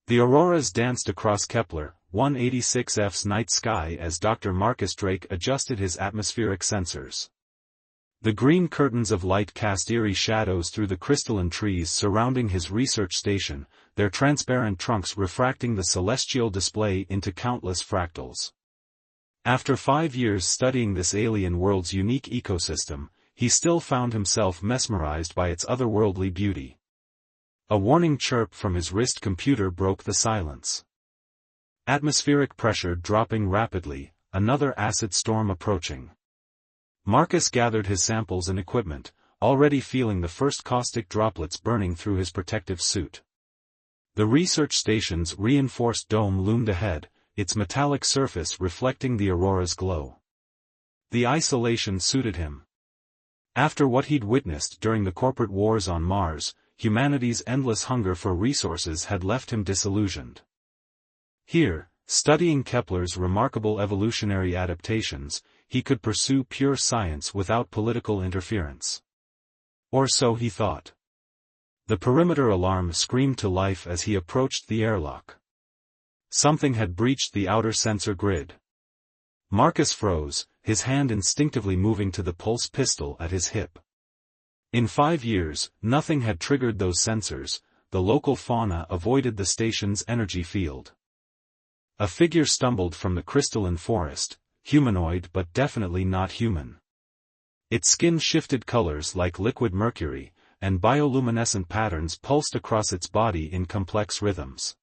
The auroras danced across Kepler 186f's night sky as Dr. Marcus Drake adjusted his atmospheric sensors. The green curtains of light cast eerie shadows through the crystalline trees surrounding his research station, their transparent trunks refracting the celestial display into countless fractals. After 5 years studying this alien world's unique ecosystem, he still found himself mesmerized by its otherworldly beauty. A warning chirp from his wrist computer broke the silence. Atmospheric pressure dropping rapidly, another acid storm approaching. Marcus gathered his samples and equipment, already feeling the first caustic droplets burning through his protective suit. The research station's reinforced dome loomed ahead, its metallic surface reflecting the aurora's glow. The isolation suited him. After what he'd witnessed during the corporate wars on Mars, humanity's endless hunger for resources had left him disillusioned. Here, studying Kepler's remarkable evolutionary adaptations, he could pursue pure science without political interference. Or so he thought. The perimeter alarm screamed to life as he approached the airlock. Something had breached the outer sensor grid. Marcus froze, his hand instinctively moving to the pulse pistol at his hip. In 5 years, nothing had triggered those sensors, the local fauna avoided the station's energy field. A figure stumbled from the crystalline forest, humanoid but definitely not human. Its skin shifted colors like liquid mercury, and bioluminescent patterns pulsed across its body in complex rhythms.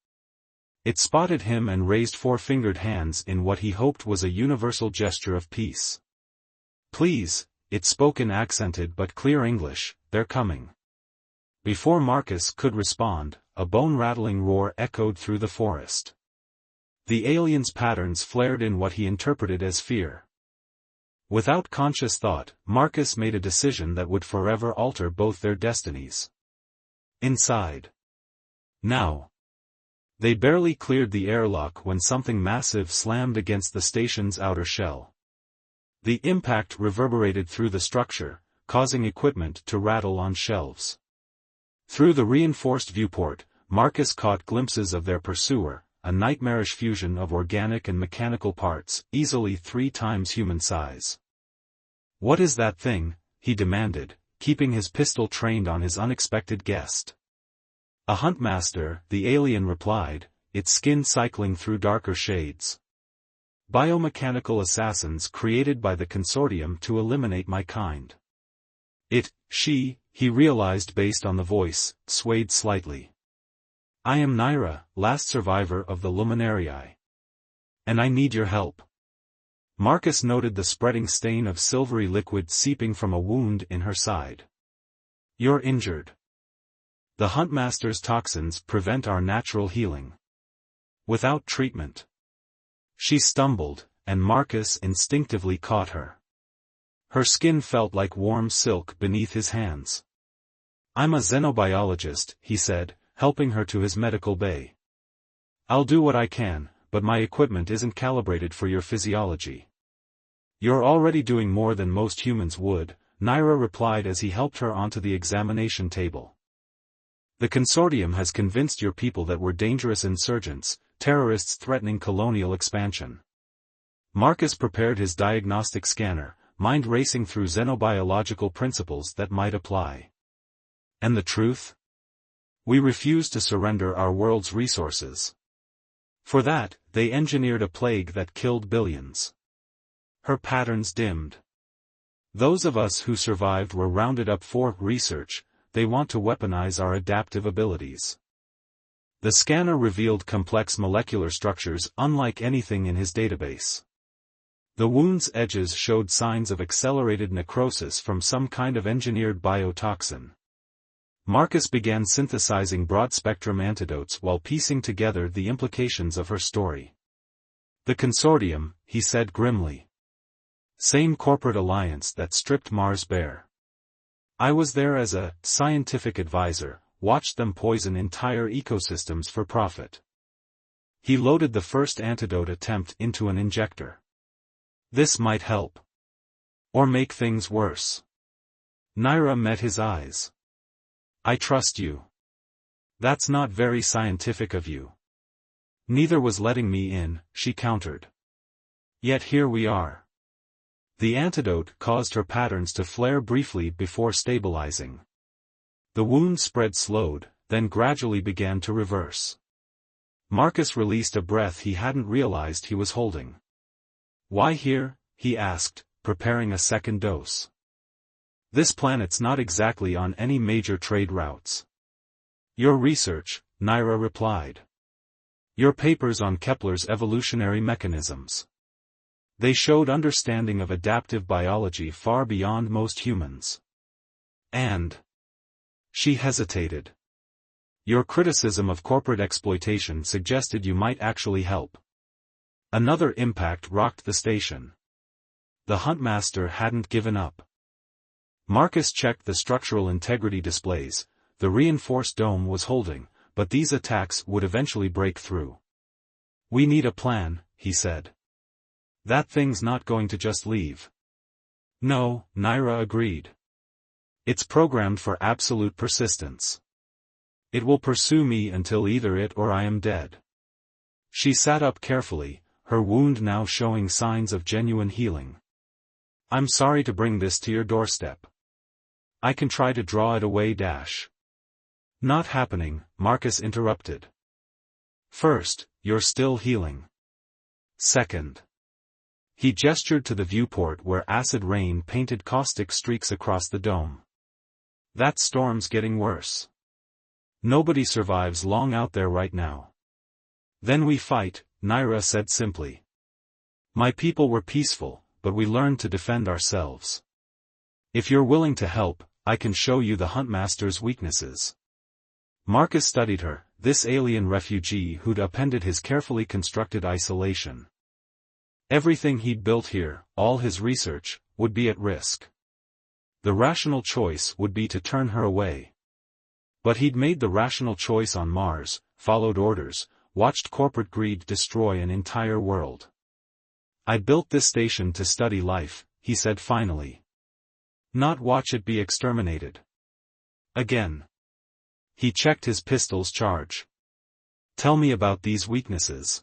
It spotted him and raised 4-fingered hands in what he hoped was a universal gesture of peace. "Please," it spoke in accented but clear English, "they're coming." Before Marcus could respond, a bone-rattling roar echoed through the forest. The alien's patterns flared in what he interpreted as fear. Without conscious thought, Marcus made a decision that would forever alter both their destinies. Inside. Now. They barely cleared the airlock when something massive slammed against the station's outer shell. The impact reverberated through the structure, causing equipment to rattle on shelves. Through the reinforced viewport, Marcus caught glimpses of their pursuer, a nightmarish fusion of organic and mechanical parts, easily 3 times human size. "What is that thing?" he demanded, keeping his pistol trained on his unexpected guest. "A huntmaster," the alien replied, its skin cycling through darker shades. "Biomechanical assassins created by the consortium to eliminate my kind." He realized based on the voice, swayed slightly. "I am Naira, last survivor of the Luminarii. And I need your help." Marcus noted the spreading stain of silvery liquid seeping from a wound in her side. "You're injured. The Huntmaster's toxins prevent our natural healing. Without treatment." She stumbled, and Marcus instinctively caught her. Her skin felt like warm silk beneath his hands. "I'm a xenobiologist," he said, helping her to his medical bay. "I'll do what I can, but my equipment isn't calibrated for your physiology." "You're already doing more than most humans would," Naira replied as he helped her onto the examination table. "The consortium has convinced your people that we're dangerous insurgents, terrorists threatening colonial expansion." Marcus prepared his diagnostic scanner, mind racing through xenobiological principles that might apply. "And the truth? We refuse to surrender our world's resources. For that, they engineered a plague that killed billions." Her patterns dimmed. "Those of us who survived were rounded up for research. They want to weaponize our adaptive abilities." The scanner revealed complex molecular structures unlike anything in his database. The wound's edges showed signs of accelerated necrosis from some kind of engineered biotoxin. Marcus began synthesizing broad-spectrum antidotes while piecing together the implications of her story. "The consortium," he said grimly. "Same corporate alliance that stripped Mars bare. I was there as a scientific advisor, watched them poison entire ecosystems for profit." He loaded the first antidote attempt into an injector. "This might help. Or make things worse." Naira met his eyes. "I trust you." "That's not very scientific of you." Neither was letting me in, she countered. Yet here we are. The antidote caused her patterns to flare briefly before stabilizing. The wound spread slowed, then gradually began to reverse. Marcus released a breath he hadn't realized he was holding. Why here? He asked, preparing a second dose. This planet's not exactly on any major trade routes. Your research, Naira replied. Your papers on Kepler's evolutionary mechanisms. They showed understanding of adaptive biology far beyond most humans. And... She hesitated. Your criticism of corporate exploitation suggested you might actually help. Another impact rocked the station. The Huntmaster hadn't given up. Marcus checked the structural integrity displays. The reinforced dome was holding, but these attacks would eventually break through. We need a plan, he said. That thing's not going to just leave. No, Naira agreed. It's programmed for absolute persistence. It will pursue me until either it or I am dead. She sat up carefully, her wound now showing signs of genuine healing. I'm sorry to bring this to your doorstep. I can try to draw it away. Not happening, Marcus interrupted. First, you're still healing. Second. He gestured to the viewport where acid rain painted caustic streaks across the dome. That storm's getting worse. Nobody survives long out there right now. Then we fight, Naira said simply. My people were peaceful, but we learned to defend ourselves. If you're willing to help, I can show you the Huntmaster's weaknesses. Marcus studied her, this alien refugee who'd upended his carefully constructed isolation. Everything he'd built here, all his research, would be at risk. The rational choice would be to turn her away. But he'd made the rational choice on Mars, followed orders, watched corporate greed destroy an entire world. I built this station to study life, he said finally. Not watch it be exterminated. Again. He checked his pistol's charge. Tell me about these weaknesses.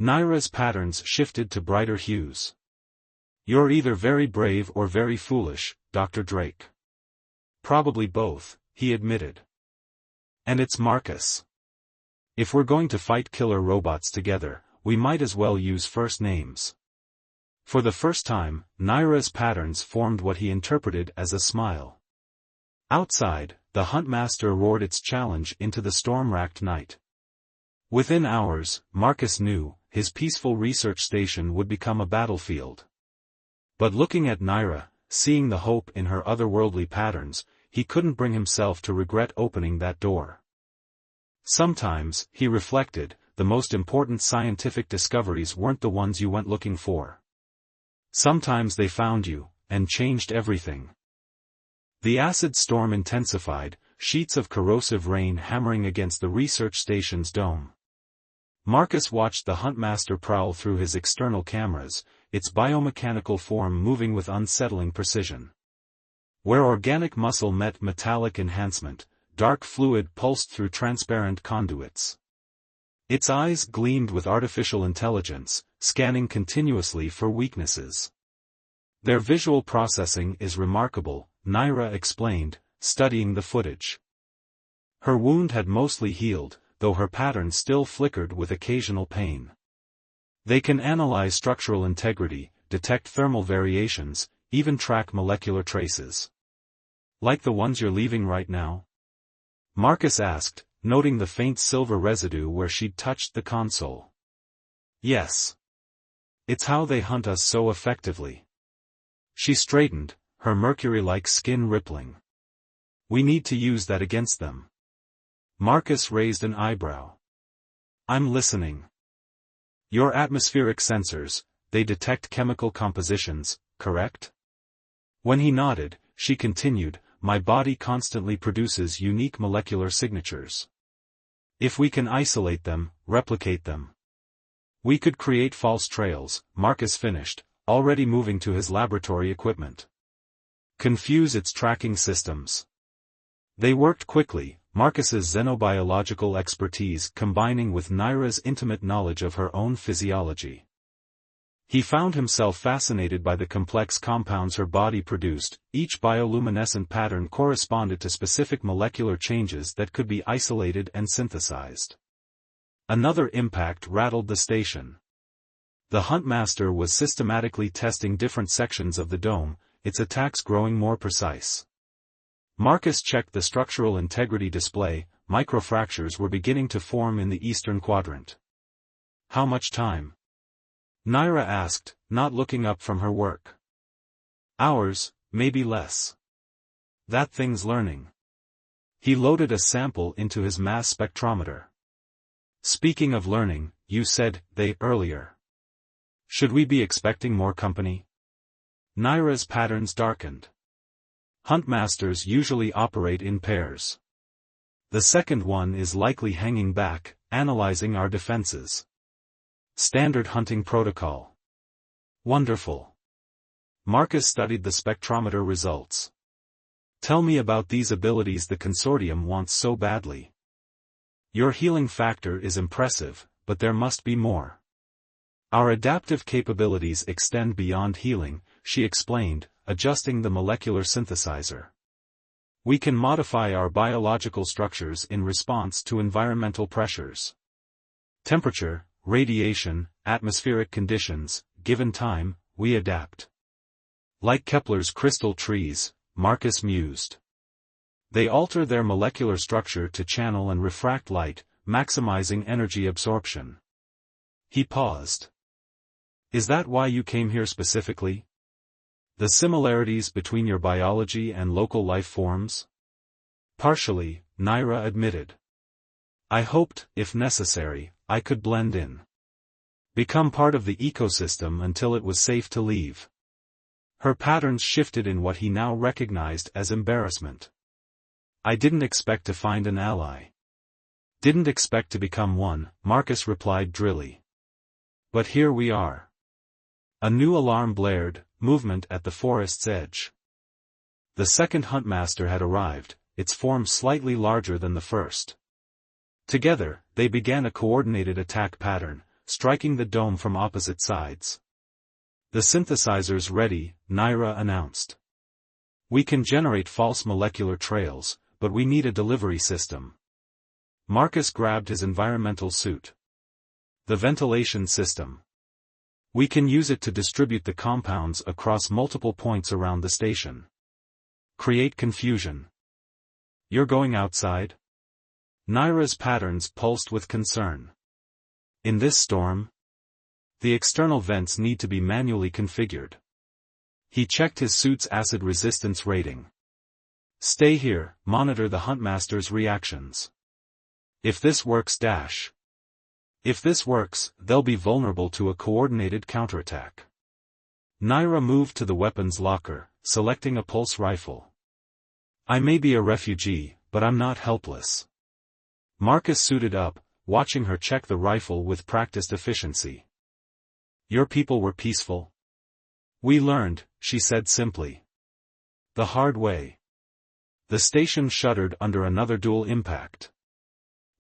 Naira's patterns shifted to brighter hues. You're either very brave or very foolish, Dr. Drake. Probably both, he admitted. And it's Marcus. If we're going to fight killer robots together, we might as well use first names. For the first time, Naira's patterns formed what he interpreted as a smile. Outside, the Huntmaster roared its challenge into the storm-racked night. Within hours, Marcus knew, his peaceful research station would become a battlefield. But looking at Naira, seeing the hope in her otherworldly patterns, he couldn't bring himself to regret opening that door. Sometimes, he reflected, the most important scientific discoveries weren't the ones you went looking for. Sometimes they found you, and changed everything. The acid storm intensified, sheets of corrosive rain hammering against the research station's dome. Marcus watched the Huntmaster prowl through his external cameras, its biomechanical form moving with unsettling precision. Where organic muscle met metallic enhancement, dark fluid pulsed through transparent conduits. Its eyes gleamed with artificial intelligence, scanning continuously for weaknesses. Their visual processing is remarkable, Naira explained, studying the footage. Her wound had mostly healed, though her pattern still flickered with occasional pain. They can analyze structural integrity, detect thermal variations, even track molecular traces. Like the ones you're leaving right now? Marcus asked, noting the faint silver residue where she'd touched the console. Yes. It's how they hunt us so effectively. She straightened, her mercury-like skin rippling. We need to use that against them. Marcus raised an eyebrow. I'm listening. Your atmospheric sensors, they detect chemical compositions, correct? When he nodded, she continued, my body constantly produces unique molecular signatures. If we can isolate them, replicate them. We could create false trails, Marcus finished, already moving to his laboratory equipment. Confuse its tracking systems. They worked quickly, Marcus's xenobiological expertise combining with Naira's intimate knowledge of her own physiology. He found himself fascinated by the complex compounds her body produced. Each bioluminescent pattern corresponded to specific molecular changes that could be isolated and synthesized. Another impact rattled the station. The Huntmaster was systematically testing different sections of the dome, its attacks growing more precise. Marcus checked the structural integrity display. Microfractures were beginning to form in the eastern quadrant. How much time? Naira asked, not looking up from her work. Hours, maybe less. That thing's learning. He loaded a sample into his mass spectrometer. Speaking of learning, you said, they, earlier. Should we be expecting more company? Naira's patterns darkened. Huntmasters usually operate in pairs. The second one is likely hanging back, analyzing our defenses. Standard hunting protocol. Wonderful. Marcus studied the spectrometer results. Tell me about these abilities the consortium wants so badly. Your healing factor is impressive, but there must be more. Our adaptive capabilities extend beyond healing, she explained, adjusting the molecular synthesizer. We can modify our biological structures in response to environmental pressures. Temperature, radiation, atmospheric conditions, given time, we adapt. Like Kepler's crystal trees, Marcus mused. They alter their molecular structure to channel and refract light, maximizing energy absorption. He paused. Is that why you came here specifically? The similarities between your biology and local life forms? Partially, Naira admitted. I hoped, if necessary, I could blend in. Become part of the ecosystem until it was safe to leave. Her patterns shifted in what he now recognized as embarrassment. I didn't expect to find an ally. Didn't expect to become one, Marcus replied drily. But here we are. A new alarm blared, movement at the forest's edge. The second Huntmaster had arrived, its form slightly larger than the first. Together, they began a coordinated attack pattern, striking the dome from opposite sides. The synthesizer's ready, Naira announced. We can generate false molecular trails, but we need a delivery system. Marcus grabbed his environmental suit. The ventilation system. We can use it to distribute the compounds across multiple points around the station. Create confusion. You're going outside? Naira's patterns pulsed with concern. In this storm? The external vents need to be manually configured. He checked his suit's acid resistance rating. Stay here, monitor the Huntmaster's reactions. If this works If this works, they'll be vulnerable to a coordinated counterattack. Naira moved to the weapons locker, selecting a pulse rifle. I may be a refugee, but I'm not helpless. Marcus suited up, watching her check the rifle with practiced efficiency. Your people were peaceful? We learned, she said simply. The hard way. The station shuddered under another dual impact.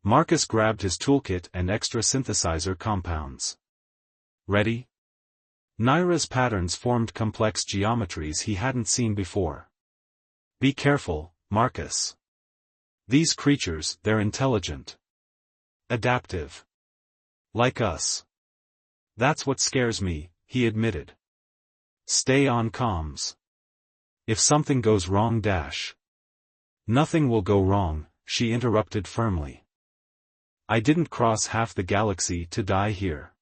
Marcus grabbed his toolkit and extra synthesizer compounds. Ready? Naira's patterns formed complex geometries he hadn't seen before. Be careful, Marcus. These creatures, they're intelligent. Adaptive. Like us. That's what scares me, he admitted. Stay on comms. If something goes wrong Nothing will go wrong, she interrupted firmly. I didn't cross half the galaxy to die here.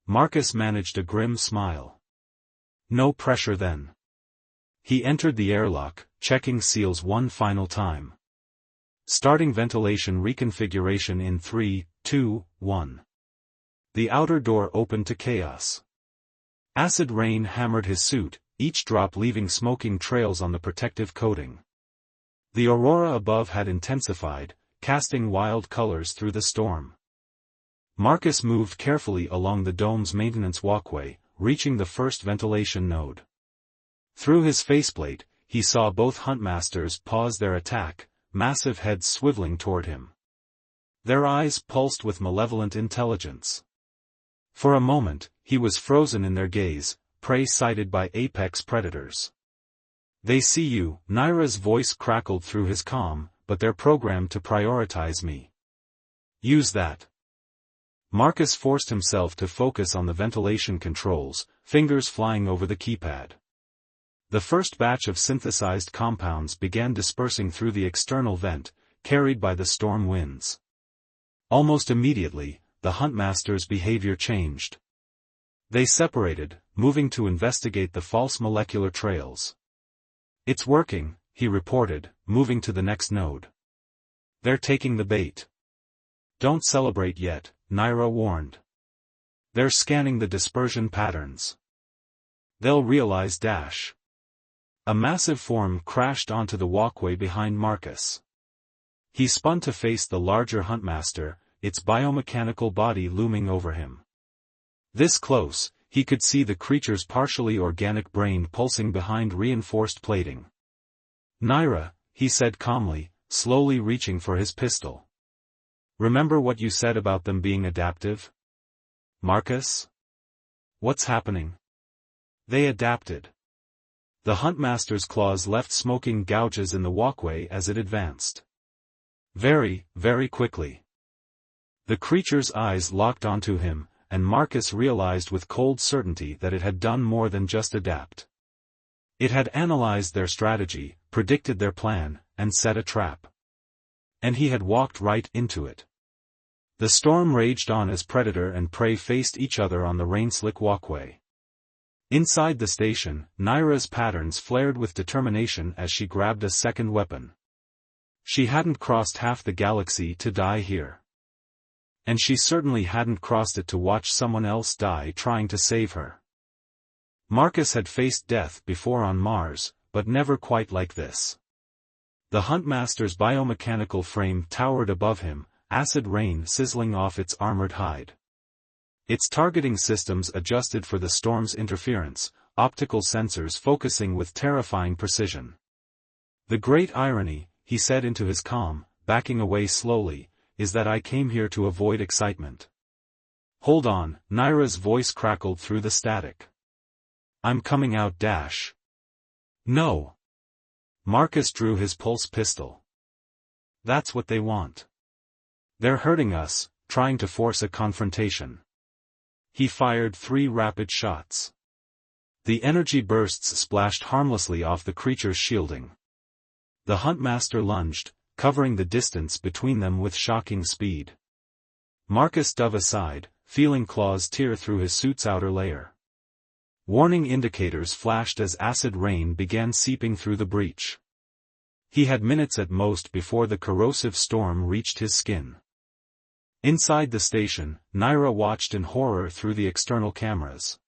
Marcus managed a grim smile. No pressure then. He entered the airlock, checking seals one final time. Starting ventilation reconfiguration in 3, 2, 1. The outer door opened to chaos. Acid rain hammered his suit, each drop leaving smoking trails on the protective coating. The aurora above had intensified, casting wild colors through the storm. Marcus moved carefully along the dome's maintenance walkway, reaching the first ventilation node. Through his faceplate, he saw both Huntmasters pause their attack, massive heads swiveling toward him. Their eyes pulsed with malevolent intelligence. For a moment, he was frozen in their gaze, prey sighted by apex predators. "They see you," Naira's voice crackled through his calm, "but they're programmed to prioritize me. Use that." Marcus forced himself to focus on the ventilation controls, fingers flying over the keypad. The first batch of synthesized compounds began dispersing through the external vent, carried by the storm winds. Almost immediately, the Huntmaster's behavior changed. They separated, moving to investigate the false molecular trails. "It's working," he reported, moving to the next node. "They're taking the bait." "Don't celebrate yet," Naira warned. "They're scanning the dispersion patterns. They'll realize dash." A massive form crashed onto the walkway behind Marcus. He spun to face the larger Huntmaster, its biomechanical body looming over him. This close, he could see the creature's partially organic brain pulsing behind reinforced plating. "Naira," he said calmly, slowly reaching for his pistol. "Remember what you said about them being adaptive?" "Marcus? What's happening?" "They adapted." The Huntmaster's claws left smoking gouges in the walkway as it advanced. Very, very quickly. The creature's eyes locked onto him, and Marcus realized with cold certainty that it had done more than just adapt. It had analyzed their strategy, predicted their plan, and set a trap. And he had walked right into it. The storm raged on as predator and prey faced each other on the rain-slick walkway. Inside the station, Naira's patterns flared with determination as she grabbed a second weapon. She hadn't crossed half the galaxy to die here. And she certainly hadn't crossed it to watch someone else die trying to save her. Marcus had faced death before on Mars, but never quite like this. The Huntmaster's biomechanical frame towered above him, acid rain sizzling off its armored hide. Its targeting systems adjusted for the storm's interference, optical sensors focusing with terrifying precision. "The great irony," he said into his calm, backing away slowly, "is that I came here to avoid excitement." "Hold on," Naira's voice crackled through the static. "I'm coming out dash." "No." Marcus drew his pulse pistol. "That's what they want. They're hurting us, trying to force a confrontation." He fired 3 rapid shots. The energy bursts splashed harmlessly off the creature's shielding. The Huntmaster lunged, covering the distance between them with shocking speed. Marcus dove aside, feeling claws tear through his suit's outer layer. Warning indicators flashed as acid rain began seeping through the breach. He had minutes at most before the corrosive storm reached his skin. Inside the station, Naira watched in horror through the external cameras.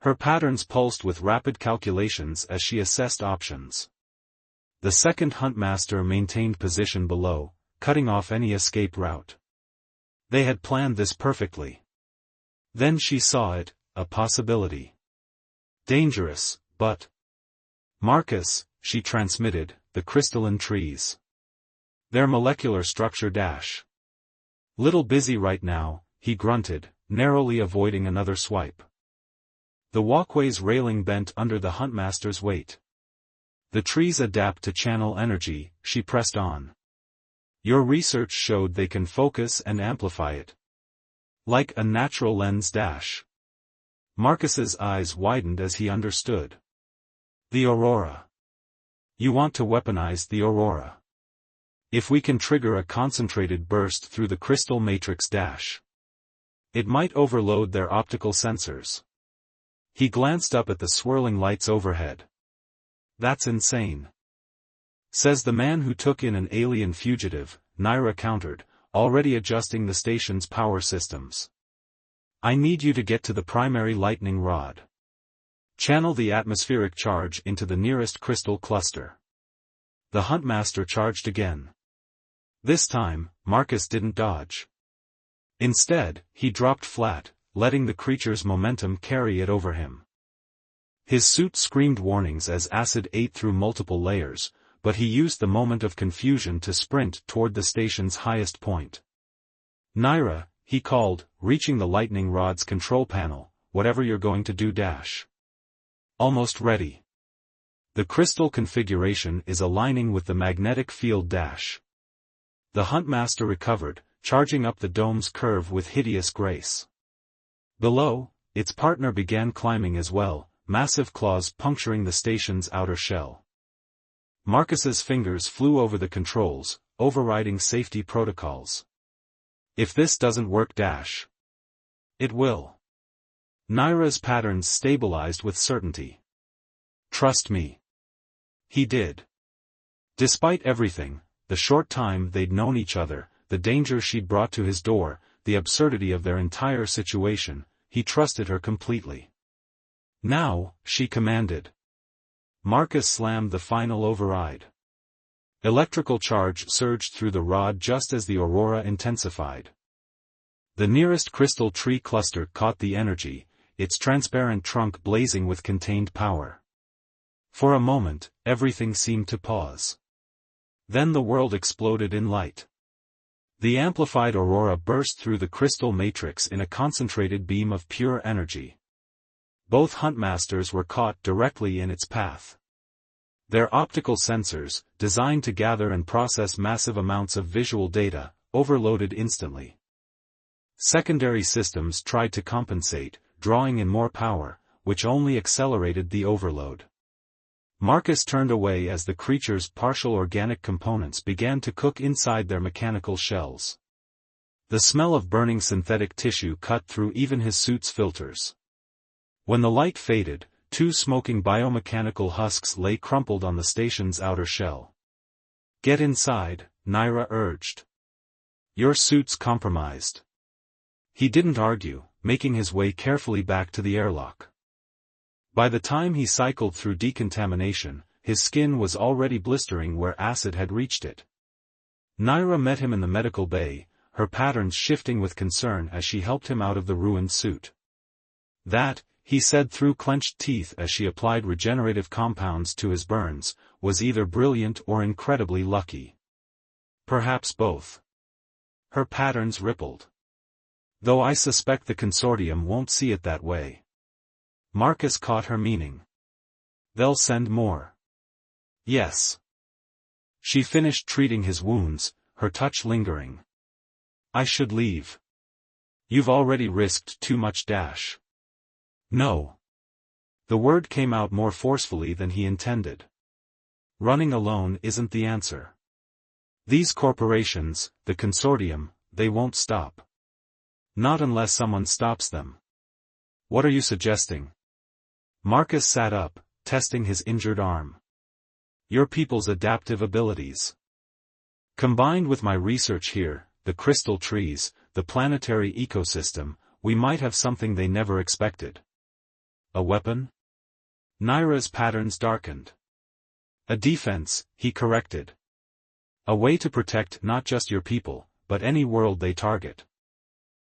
Her patterns pulsed with rapid calculations as she assessed options. The second Huntmaster maintained position below, cutting off any escape route. They had planned this perfectly. Then she saw it, a possibility. Dangerous, but... "Marcus," she transmitted, "the crystalline trees. Their molecular structure dash." "Little busy right now," he grunted, narrowly avoiding another swipe. The walkway's railing bent under the Huntmaster's weight. "The trees adapt to channel energy," she pressed on. "Your research showed they can focus and amplify it. Like a natural lens dash." Marcus's eyes widened as he understood. "The Aurora. You want to weaponize the Aurora. If we can trigger a concentrated burst through the crystal matrix dash, it might overload their optical sensors." He glanced up at the swirling lights overhead. "That's insane," says the man who took in an alien fugitive, Naira countered, already adjusting the station's power systems. "I need you to get to the primary lightning rod. Channel the atmospheric charge into the nearest crystal cluster." The Huntmaster charged again. This time, Marcus didn't dodge. Instead, he dropped flat, letting the creature's momentum carry it over him. His suit screamed warnings as acid ate through multiple layers, but he used the moment of confusion to sprint toward the station's highest point. "Naira," he called, reaching the lightning rod's control panel, "whatever you're going to do dash. Almost ready. The crystal configuration is aligning with the magnetic field dash." The Huntmaster recovered, charging up the dome's curve with hideous grace. Below, its partner began climbing as well, massive claws puncturing the station's outer shell. Marcus's fingers flew over the controls, overriding safety protocols. "If this doesn't work dash. It will." Naira's patterns stabilized with certainty. "Trust me." He did. Despite everything, the short time they'd known each other, the danger she'd brought to his door, the absurdity of their entire situation, he trusted her completely. "Now," she commanded. Marcus slammed the final override. Electrical charge surged through the rod just as the aurora intensified. The nearest crystal tree cluster caught the energy, its transparent trunk blazing with contained power. For a moment, everything seemed to pause. Then the world exploded in light. The amplified aurora burst through the crystal matrix in a concentrated beam of pure energy. Both Huntmasters were caught directly in its path. Their optical sensors, designed to gather and process massive amounts of visual data, overloaded instantly. Secondary systems tried to compensate, drawing in more power, which only accelerated the overload. Marcus turned away as the creature's partial organic components began to cook inside their mechanical shells. The smell of burning synthetic tissue cut through even his suit's filters. When the light faded, two smoking biomechanical husks lay crumpled on the station's outer shell. "Get inside," Naira urged. "Your suit's compromised." He didn't argue, making his way carefully back to the airlock. By the time he cycled through decontamination, his skin was already blistering where acid had reached it. Naira met him in the medical bay, her patterns shifting with concern as she helped him out of the ruined suit. "That," he said through clenched teeth as she applied regenerative compounds to his burns, "was either brilliant or incredibly lucky. Perhaps both." Her patterns rippled. "Though I suspect the consortium won't see it that way." Marcus caught her meaning. "They'll send more." "Yes." She finished treating his wounds, her touch lingering. "I should leave. You've already risked too much dash." "No." The word came out more forcefully than he intended. "Running alone isn't the answer. These corporations, the consortium, they won't stop. Not unless someone stops them." "What are you suggesting?" Marcus sat up, testing his injured arm. "Your people's adaptive abilities. Combined with my research here, the crystal trees, the planetary ecosystem, we might have something they never expected." "A weapon?" Naira's patterns darkened. "A defense," he corrected. "A way to protect not just your people, but any world they target.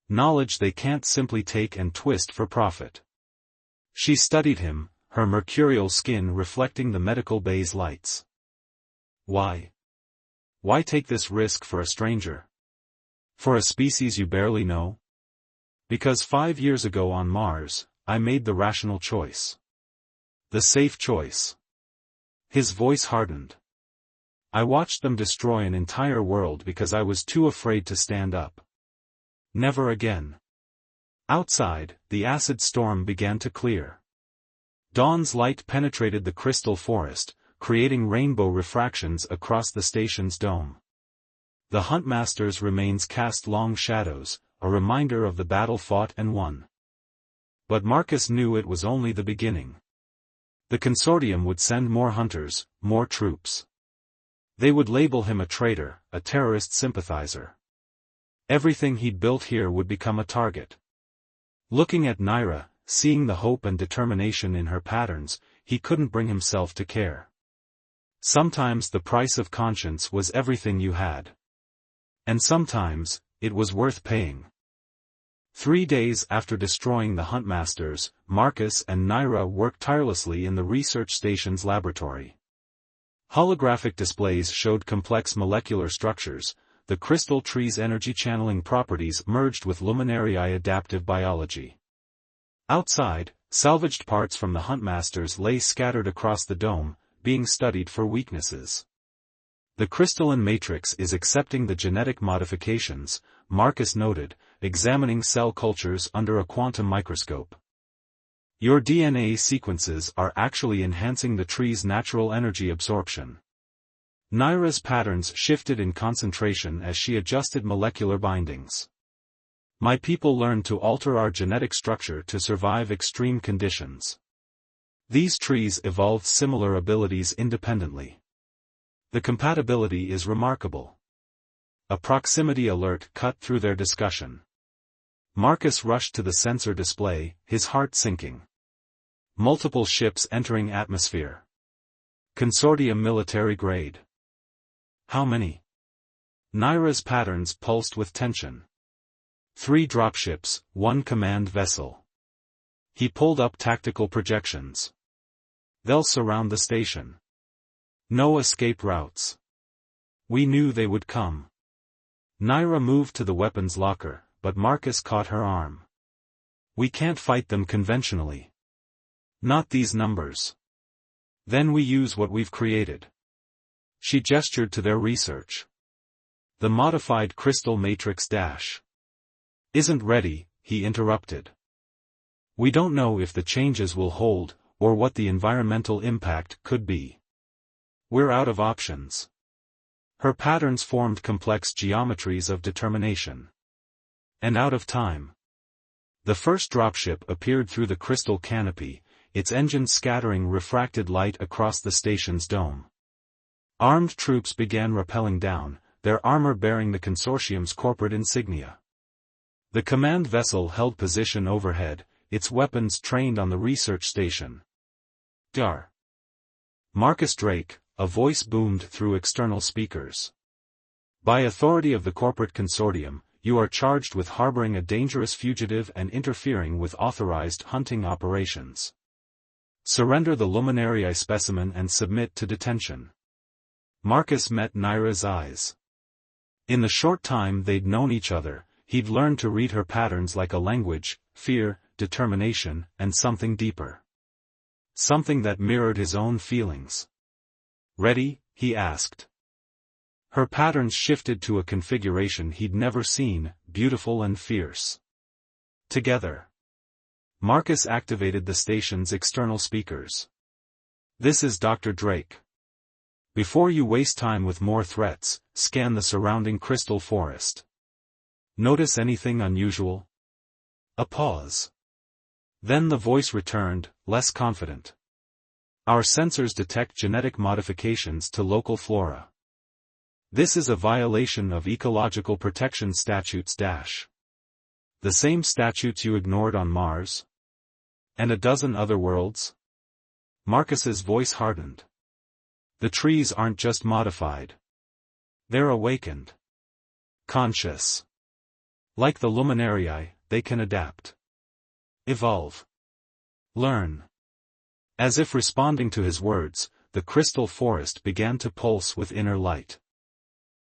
Knowledge they can't simply take and twist for profit." She studied him, her mercurial skin reflecting the medical bay's lights. "Why? Why take this risk for a stranger? For a species you barely know?" "Because 5 years ago on Mars, I made the rational choice. The safe choice." His voice hardened. "I watched them destroy an entire world because I was too afraid to stand up. Never again." Outside, the acid storm began to clear. Dawn's light penetrated the crystal forest, creating rainbow refractions across the station's dome. The Huntmaster's remains cast long shadows, a reminder of the battle fought and won. But Marcus knew it was only the beginning. The consortium would send more hunters, more troops. They would label him a traitor, a terrorist sympathizer. Everything he'd built here would become a target. Looking at Naira, seeing the hope and determination in her patterns, he couldn't bring himself to care. Sometimes the price of conscience was everything you had. And sometimes, it was worth paying. 3 days after destroying the Huntmasters, Marcus and Naira worked tirelessly in the research station's laboratory. Holographic displays showed complex molecular structures. The crystal tree's energy-channeling properties merged with luminariae adaptive biology. Outside, salvaged parts from the Huntmasters lay scattered across the dome, being studied for weaknesses. The crystalline matrix is accepting the genetic modifications, Marcus noted, examining cell cultures under a quantum microscope. Your DNA sequences are actually enhancing the tree's natural energy absorption. Naira's patterns shifted in concentration as she adjusted molecular bindings. My people learned to alter our genetic structure to survive extreme conditions. These trees evolved similar abilities independently. The compatibility is remarkable. A proximity alert cut through their discussion. Marcus rushed to the sensor display, his heart sinking. Multiple ships entering atmosphere. Consortium military grade. How many? Naira's patterns pulsed with tension. 3 dropships, 1 command vessel. He pulled up tactical projections. They'll surround the station. No escape routes. We knew they would come. Naira moved to the weapons locker, but Marcus caught her arm. We can't fight them conventionally. Not these numbers. Then we use what we've created. She gestured to their research. The modified crystal matrix dash. Isn't ready, he interrupted. We don't know if the changes will hold, or what the environmental impact could be. We're out of options. Her patterns formed complex geometries of determination. And out of time. The first dropship appeared through the crystal canopy, its engines scattering refracted light across the station's dome. Armed troops began rappelling down, their armor bearing the consortium's corporate insignia. The command vessel held position overhead, its weapons trained on the research station. Dar. Marcus Drake, a voice boomed through external speakers. By authority of the corporate consortium, you are charged with harboring a dangerous fugitive and interfering with authorized hunting operations. Surrender the luminariae specimen and submit to detention. Marcus met Naira's eyes. In the short time they'd known each other, he'd learned to read her patterns like a language, fear, determination, and something deeper. Something that mirrored his own feelings. Ready? He asked. Her patterns shifted to a configuration he'd never seen, beautiful and fierce. Together. Marcus activated the station's external speakers. This is Dr. Drake. Before you waste time with more threats, scan the surrounding crystal forest. Notice anything unusual? A pause. Then the voice returned, less confident. Our sensors detect genetic modifications to local flora. This is a violation of ecological protection statutes dash. The same statutes you ignored on Mars? And a dozen other worlds? Marcus's voice hardened. The trees aren't just modified. They're awakened. Conscious. Like the luminariae, they can adapt. Evolve. Learn. As if responding to his words, the crystal forest began to pulse with inner light.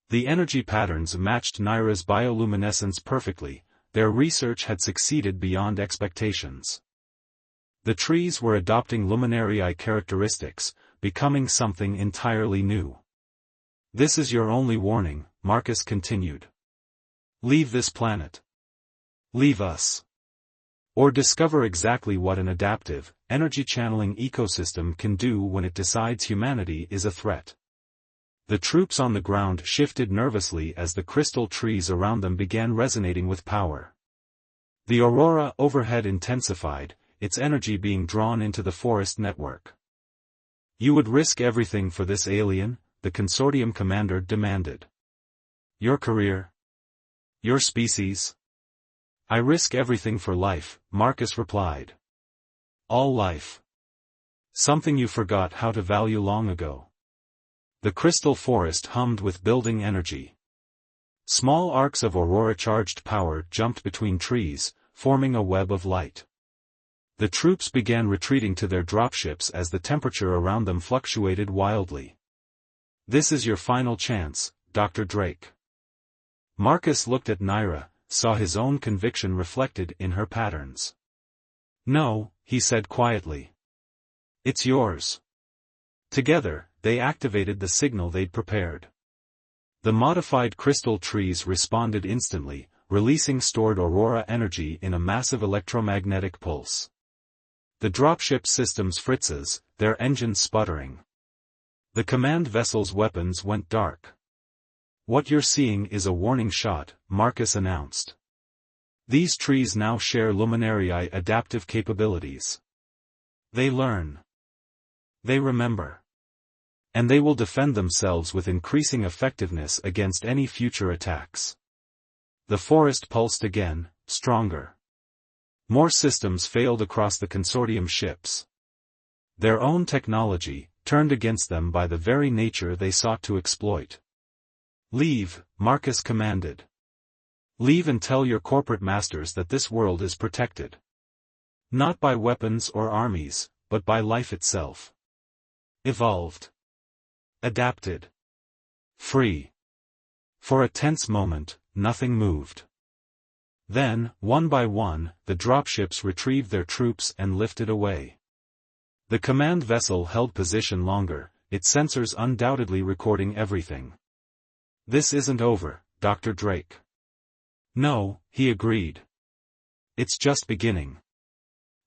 The energy patterns matched Naira's bioluminescence perfectly, their research had succeeded beyond expectations. The trees were adopting luminariae characteristics, becoming something entirely new. This is your only warning, Marcus continued. Leave this planet. Leave us. Or discover exactly what an adaptive, energy-channeling ecosystem can do when it decides humanity is a threat. The troops on the ground shifted nervously as the crystal trees around them began resonating with power. The aurora overhead intensified, its energy being drawn into the forest network. You would risk everything for this alien? The consortium commander demanded. Your career? Your species? I risk everything for life, Marcus replied. All life. Something you forgot how to value long ago. The crystal forest hummed with building energy. Small arcs of aurora-charged power jumped between trees, forming a web of light. The troops began retreating to their dropships as the temperature around them fluctuated wildly. This is your final chance, Dr. Drake. Marcus looked at Naira, saw his own conviction reflected in her patterns. No, he said quietly. It's yours. Together, they activated the signal they'd prepared. The modified crystal trees responded instantly, releasing stored aurora energy in a massive electromagnetic pulse. The dropship system's fritzes, their engines sputtering. The command vessel's weapons went dark. What you're seeing is a warning shot, Marcus announced. These trees now share Luminarii adaptive capabilities. They learn. They remember. And they will defend themselves with increasing effectiveness against any future attacks. The forest pulsed again, stronger. More systems failed across the consortium ships. Their own technology, turned against them by the very nature they sought to exploit. Leave, Marcus commanded. Leave and tell your corporate masters that this world is protected. Not by weapons or armies, but by life itself. Evolved. Adapted. Free. For a tense moment, nothing moved. Then, one by one, the dropships retrieved their troops and lifted away. The command vessel held position longer, its sensors undoubtedly recording everything. This isn't over, Dr. Drake. No, he agreed. It's just beginning.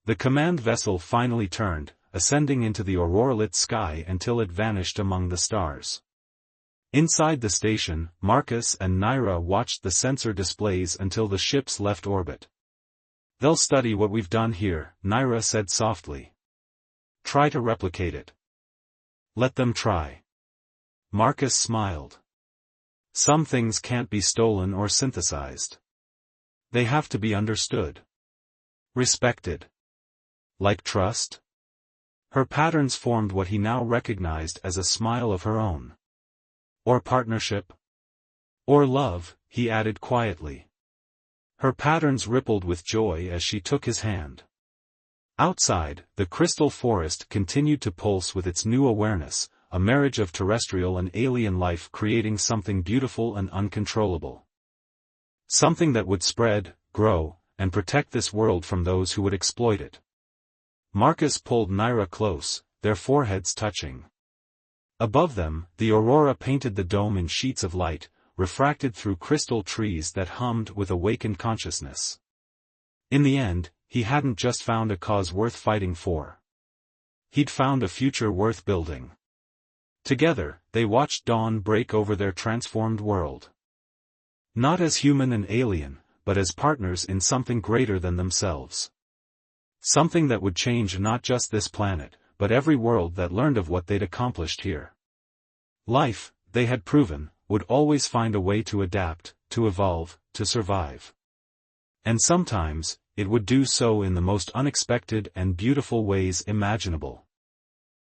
The command vessel finally turned, ascending into the aurora-lit sky until it vanished among the stars. Inside the station, Marcus and Naira watched the sensor displays until the ships left orbit. They'll study what we've done here, Naira said softly. Try to replicate it. Let them try. Marcus smiled. Some things can't be stolen or synthesized. They have to be understood. Respected. Like trust? Her patterns formed what he now recognized as a smile of her own. Or partnership? Or love, he added quietly. Her patterns rippled with joy as she took his hand. Outside, the crystal forest continued to pulse with its new awareness, a marriage of terrestrial and alien life creating something beautiful and uncontrollable. Something that would spread, grow, and protect this world from those who would exploit it. Marcus pulled Naira close, their foreheads touching. Above them, the aurora painted the dome in sheets of light, refracted through crystal trees that hummed with awakened consciousness. In the end, he hadn't just found a cause worth fighting for. He'd found a future worth building. Together, they watched dawn break over their transformed world. Not as human and alien, but as partners in something greater than themselves. Something that would change not just this planet, but every world that learned of what they'd accomplished here. Life, they had proven, would always find a way to adapt, to evolve, to survive. And sometimes, it would do so in the most unexpected and beautiful ways imaginable.